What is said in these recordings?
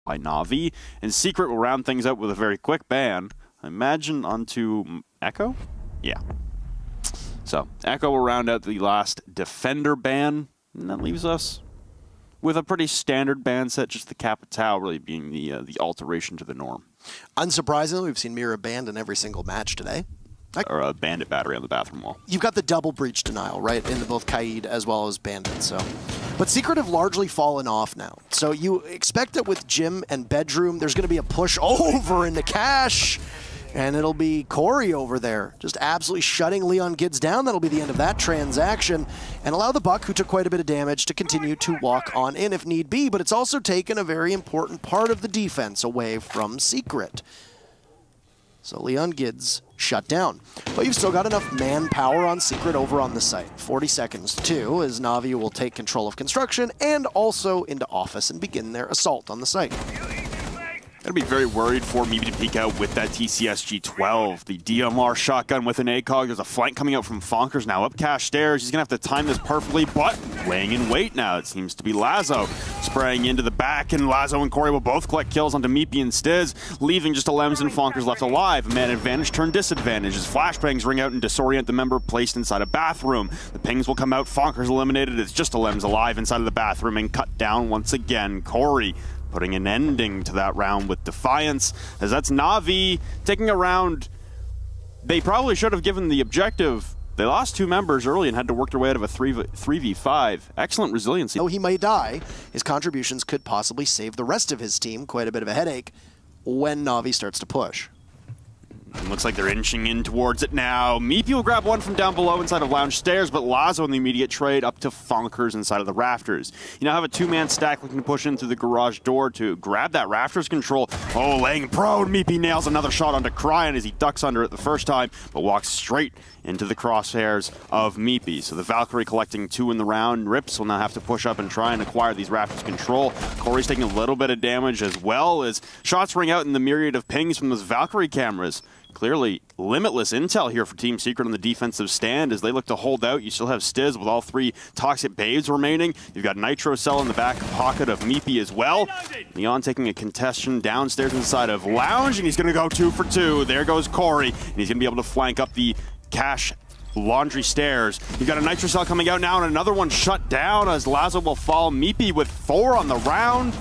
by Na'Vi, and Secret will round things out with a very quick ban. I imagine onto Echo? Yeah. So, Echo will round out the last Defender ban, and that leaves us with a pretty standard ban set, just the Capitao really being the alteration to the norm. Unsurprisingly, we've seen Mira banned in every single match today. Or a Bandit battery on the bathroom wall. You've got the double breach denial, right, in both Kaid as well as Bandit. So, but Secret have largely fallen off now. So you expect that with Gym and Bedroom, there's going to be a push over into Cash, and it'll be Corey over there, just absolutely shutting Leon Gids down. That'll be the end of that transaction, and allow the Buck, who took quite a bit of damage, to continue to walk on in if need be. But it's also taken a very important part of the defense away from Secret. So Leon Gids shut down. But you've still got enough manpower on Secret over on the site. 40 seconds too, as Na'Vi will take control of construction and also into office and begin their assault on the site. Gotta be very worried for me to peek out with that TCSG-12. The DMR shotgun with an ACOG. There's a flank coming out from Fonkers now up Cash stairs. He's gonna have to time this perfectly, but laying in wait now. It seems to be Lazo spraying into the back, and Lazo and Corey will both collect kills onto Meepy and Stiz, leaving just a Lems and Fonkers left alive. A man advantage turned disadvantage as flashbangs ring out and disorient the member placed inside a bathroom. The pings will come out. Fonkers eliminated. It's just a Lems alive inside of the bathroom and cut down once again. Corey putting an ending to that round with Defiance, as that's Na'Vi taking a round they probably should have given the objective. They lost 2 members early and had to work their way out of a 3v5. Excellent resiliency. Though he may die, his contributions could possibly save the rest of his team quite a bit of a headache when Na'Vi starts to push. Looks like they're inching in towards it now. Meepy will grab one from down below inside of Lounge Stairs, but Lazo in the immediate trade up to Fonkers inside of the Rafters. You now have a 2-man stack looking to push in through the garage door to grab that Rafters control. Oh, laying prone. Meepy nails another shot onto Cryan as he ducks under it the first time, but walks straight into the crosshairs of Meepy. So the Valkyrie collecting 2 in the round. Rips will now have to push up and try and acquire these Rafters control. Corey's taking a little bit of damage as well as shots ring out in the myriad of pings from those Valkyrie cameras. Clearly limitless intel here for Team Secret on the defensive stand as they look to hold out. You still have Stiz with all 3 Toxic Babes remaining. You've got Nitro Cell in the back pocket of Meepy as well. Leon taking a contestation downstairs inside of Lounge, and he's going to go 2 for 2. There goes Corey, and he's going to be able to flank up the Cash Laundry stairs. You've got a Nitro Cell coming out now, and another one shut down as Lazo will fall. Meepy with 4 on the round.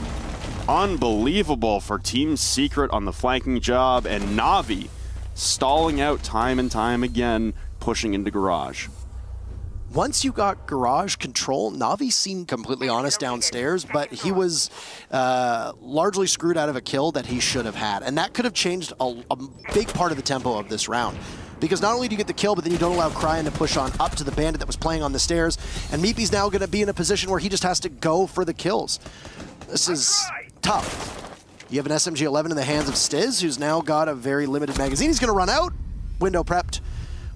Unbelievable for Team Secret on the flanking job, and Na'Vi stalling out time and time again, pushing into Garage. Once you got Garage control, Na'Vi seemed completely honest downstairs, but he was largely screwed out of a kill that he should have had. And that could have changed a big part of the tempo of this round. Because not only do you get the kill, but then you don't allow Cryan to push on up to the Bandit that was playing on the stairs. And Meepy's now going to be in a position where he just has to go for the kills. This is tough. You have an SMG-11 in the hands of Stiz, who's now got a very limited magazine. He's going to run out, window prepped,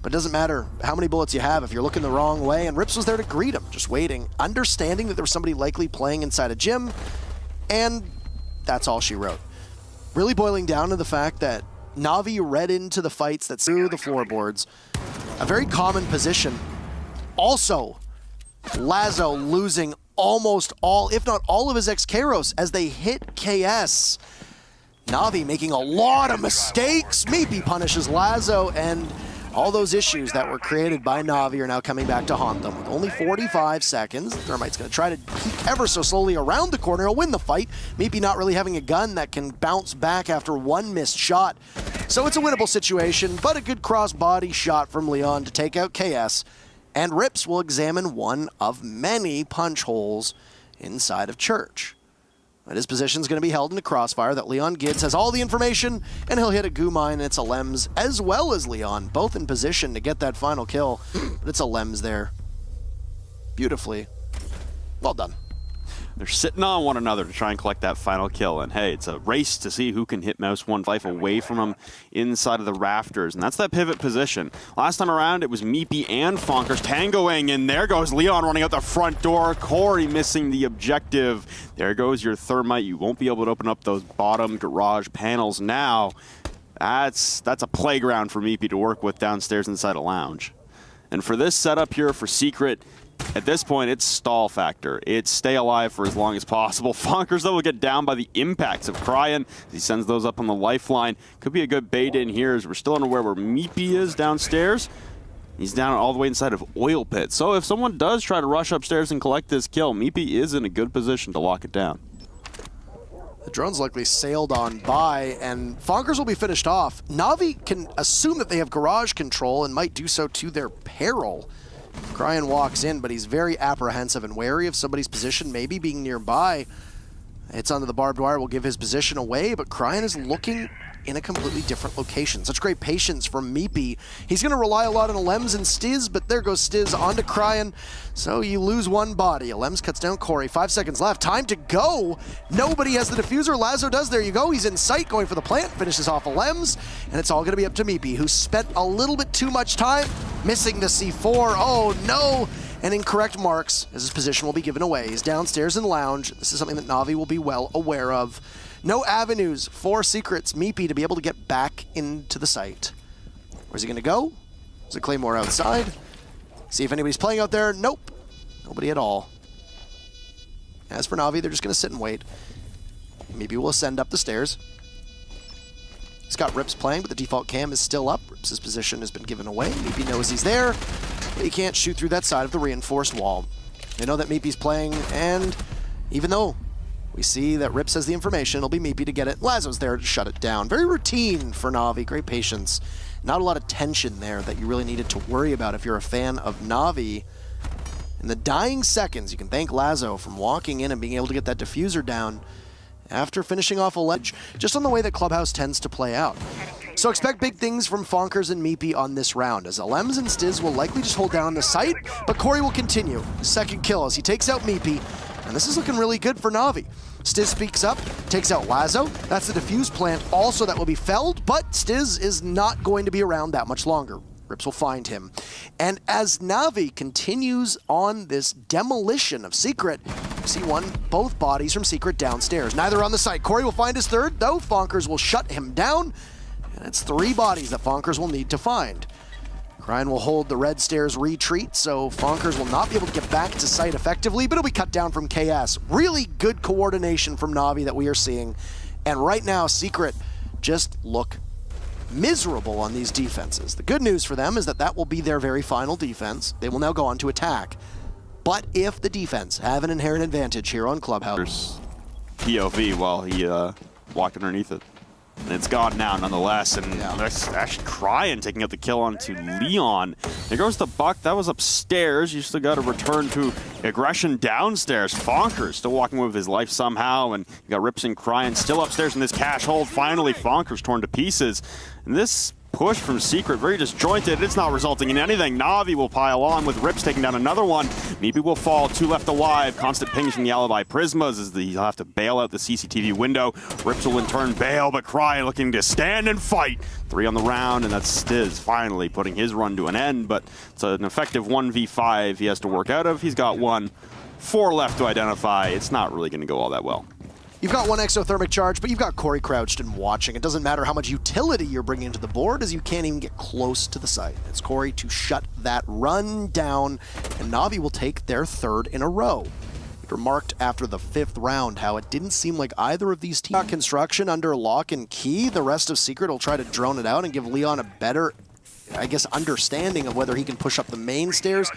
but it doesn't matter how many bullets you have if you're looking the wrong way, and Rips was there to greet him, just waiting, understanding that there was somebody likely playing inside a gym, and that's all she wrote. Really boiling down to the fact that Na'Vi read into the fights that through the floorboards, a very common position. Also, Lazo losing almost all, if not all of his ex-Kairos as they hit KS. Na'Vi making a lot of mistakes. Meepy punishes Lazo, and all those issues that were created by Na'Vi are now coming back to haunt them. With only 45 seconds, Thermite's going to try to peek ever so slowly around the corner. He'll win the fight. Meepy not really having a gun that can bounce back after 1 missed shot. So it's a winnable situation, but a good cross-body shot from Leon to take out KS. And Rips will examine one of many punch holes inside of Church. But his position is going to be held in a crossfire that Leon Gids has all the information, and he'll hit a goo mine, and it's a Lems as well as Leon, both in position to get that final kill. But it's a Lems there. Beautifully. Well done. They're sitting on one another to try and collect that final kill. And hey, it's a race to see who can hit Mouse 1 life away from him inside of the Rafters. And that's that pivot position. Last time around, it was Meepy and Fonkers tangoing. And there goes Leon running out the front door. Corey missing the objective. There goes your Thermite. You won't be able to open up those bottom garage panels now. That's a playground for Meepy to work with downstairs inside a Lounge. And for this setup here for Secret, At this point, it's stall factor. It's stay alive for as long as possible. Fonkers, though, will get down by the impacts of Cryan as he sends those up on the lifeline. Could be a good bait in here as we're still unaware where Meepy is downstairs. He's down all the way inside of Oil Pit. So if someone does try to rush upstairs and collect this kill, Meepy is in a good position to lock it down. The drone's likely sailed on by, and Fonkers will be finished off. Na'Vi can assume that they have garage control and might do so to their peril. Cryan walks in, but he's very apprehensive and wary of somebody's position, maybe being nearby. Hits onto the barbed wire, will give his position away, but Cryan is looking in a completely different location. Such great patience from Meepy. He's going to rely a lot on Alems and Stiz, but there goes Stiz onto Cryan. So you lose one body. Alems cuts down Corey. 5 seconds left. Time to go. Nobody has the diffuser. Lazo does. There you go. He's in sight going for the plant. Finishes off Alems. And it's all going to be up to Meepy, who spent a little bit too much time missing the C4. Oh, no. And incorrect marks as his position will be given away. He's downstairs in lounge. This is something that Na'Vi will be well aware of. No avenues for Secret's Meepy to be able to get back into the site. Where's he going to go? There's a Claymore outside. See if anybody's playing out there. Nope. Nobody at all. As for Na'Vi, they're just going to sit and wait. Meepy will ascend up the stairs. He's got Rips playing, but the default cam is still up. Rips' position has been given away. Meepy knows he's there, but he can't shoot through that side of the reinforced wall. They know that Meepy's playing, and even though we see that Rips has the information, it'll be Meepy to get it. Lazo's there to shut it down. Very routine for Na'Vi, great patience. Not a lot of tension there that you really needed to worry about if you're a fan of Na'Vi. In the dying seconds, you can thank Lazo from walking in and being able to get that diffuser down after finishing off a ledge, just on the way that Clubhouse tends to play out. So expect big things from Fonkers and Meepy on this round, as Alems and Stiz will likely just hold down the site, but Corey will continue. His second kill as he takes out Meepy, and this is looking really good for Na'Vi. Stiz speaks up, takes out Lazo. That's the defuse plant also that will be felled, but Stiz is not going to be around that much longer. Rips will find him. And as Na'Vi continues on this demolition of Secret, you see both bodies from Secret downstairs. Neither on the site. Corey will find his third, though Fonkers will shut him down. And it's 3 bodies that Fonkers will need to find. Cryan will hold the red stairs retreat, so Fonkers will not be able to get back to site effectively, but it'll be cut down from KS. Really good coordination from Na'Vi that we are seeing. And right now, Secret just look miserable on these defenses. The good news for them is that that will be their very final defense. They will now go on to attack. But if the defense have an inherent advantage here on Clubhouse... POV while he walked underneath it. And it's gone now, nonetheless, and that's actually Cryan taking out the kill onto Leon. There goes the buck. That was upstairs. You still got to return to aggression downstairs. Fonkers still walking with his life somehow, and you got Rips and Cryan still upstairs in this cache hold. Finally, Fonkers torn to pieces. And this push from Secret, very disjointed. It's not resulting in anything. Na'Vi will pile on with Rips taking down another one. Meepy will fall, 2 left alive. Constant pings from the alibi Prismas as he'll have to bail out the CCTV window. Rips will in turn bail, but Cryan looking to stand and fight. 3 on the round, and that's Stiz finally putting his run to an end, but it's an effective 1v5 he has to work out of. He's got 1, 4 left to identify. It's not really going to go all that well. You've got 1 exothermic charge, but you've got Corey crouched and watching. It doesn't matter how much utility you're bringing to the board, as you can't even get close to the site. It's Corey to shut that run down, and Na'Vi will take their 3rd in a row. It remarked after the 5th round how it didn't seem like either of these teams got construction under lock and key. The rest of Secret will try to drone it out and give Leon a better, I guess, understanding of whether he can push up the main stairs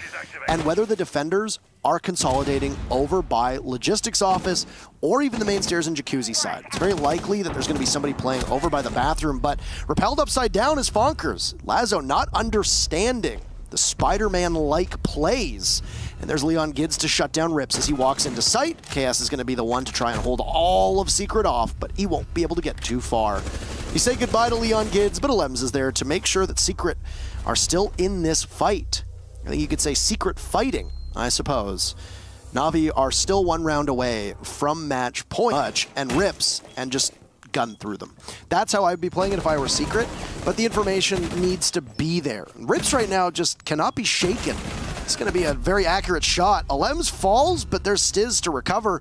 and whether the defenders are consolidating over by logistics office or even the main stairs and jacuzzi side. It's very likely that there's going to be somebody playing over by the bathroom, but repelled upside down is Fonkers. Lazo not understanding the Spider-Man-like plays. And there's Leon Gids to shut down Rips as he walks into sight. KS is going to be the one to try and hold all of Secret off, but he won't be able to get too far. You say goodbye to Leon Gids, but Alems is there to make sure that Secret are still in this fight. I think you could say Secret fighting, I suppose. Na'Vi are still 1 round away from match point, and Rips, and just gun through them. That's how I'd be playing it if I were Secret, but the information needs to be there. Rips right now just cannot be shaken. It's going to be a very accurate shot. Alems falls, but there's Stiz to recover.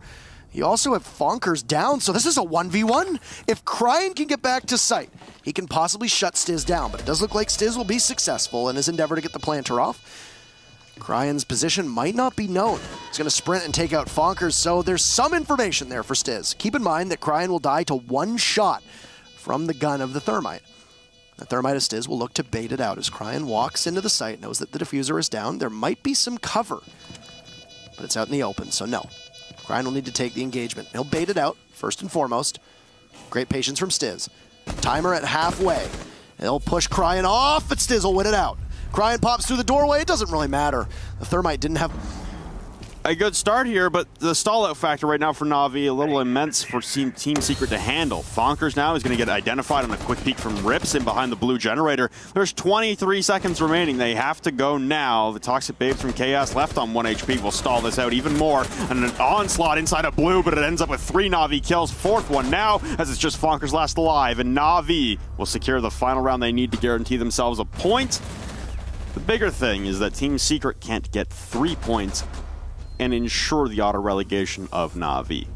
You also have Fonkers down, so this is a 1v1. If Cryan can get back to site, he can possibly shut Stiz down, but it does look like Stiz will be successful in his endeavor to get the planter off. Cryan's position might not be known. He's going to sprint and take out Fonkers, so there's some information there for Stiz. Keep in mind that Cryan will die to one shot from the gun of the Thermite. The Thermite of Stiz will look to bait it out as Cryan walks into the site, knows that the diffuser is down. There might be some cover, but it's out in the open, so no. Cryan will need to take the engagement. He'll bait it out, first and foremost. Great patience from Stiz. Timer at halfway. He'll push Cryan off, but Stiz will win it out. Cryan pops through the doorway. It doesn't really matter. The Thermite didn't have a good start here, but the stall-out factor right now for Na'Vi, a little immense for Team Secret to handle. Fonkers now is going to get identified on a quick peek from Rips in behind the blue generator. There's 23 seconds remaining. They have to go now. The Toxic Babes from Chaos left on 1 HP will stall this out even more. And an onslaught inside of blue, but it ends up with 3 Na'Vi kills. 4th one now, as it's just Fonkers last alive. And Na'Vi will secure the final round they need to guarantee themselves a point. The bigger thing is that Team Secret can't get 3 points and ensure the auto-relegation of Na'Vi.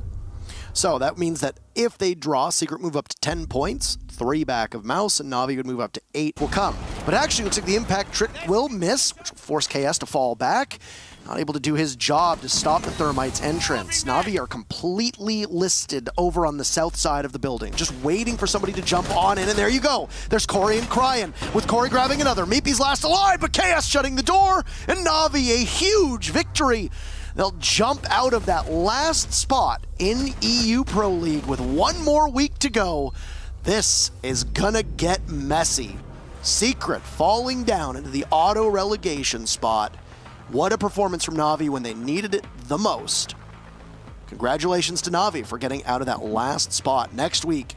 So that means that if they draw, Secret move up to 10 points, 3 back of Mouse, and Na'Vi would move up to 8 will come. But actually, it looks like the impact trick will miss, which will force KS to fall back. Not able to do his job to stop the Thermite's entrance. Na'Vi are completely listed over on the south side of the building, just waiting for somebody to jump on in, and there you go. There's Corey and Cryan, with Corey grabbing another. Meepy's last alive, but KS shutting the door, and Na'Vi a huge victory. They'll jump out of that last spot in EU Pro League with 1 more week to go. This is gonna get messy. Secret falling down into the auto-relegation spot. What a performance from Na'Vi when they needed it the most. Congratulations to Na'Vi for getting out of that last spot. Next week,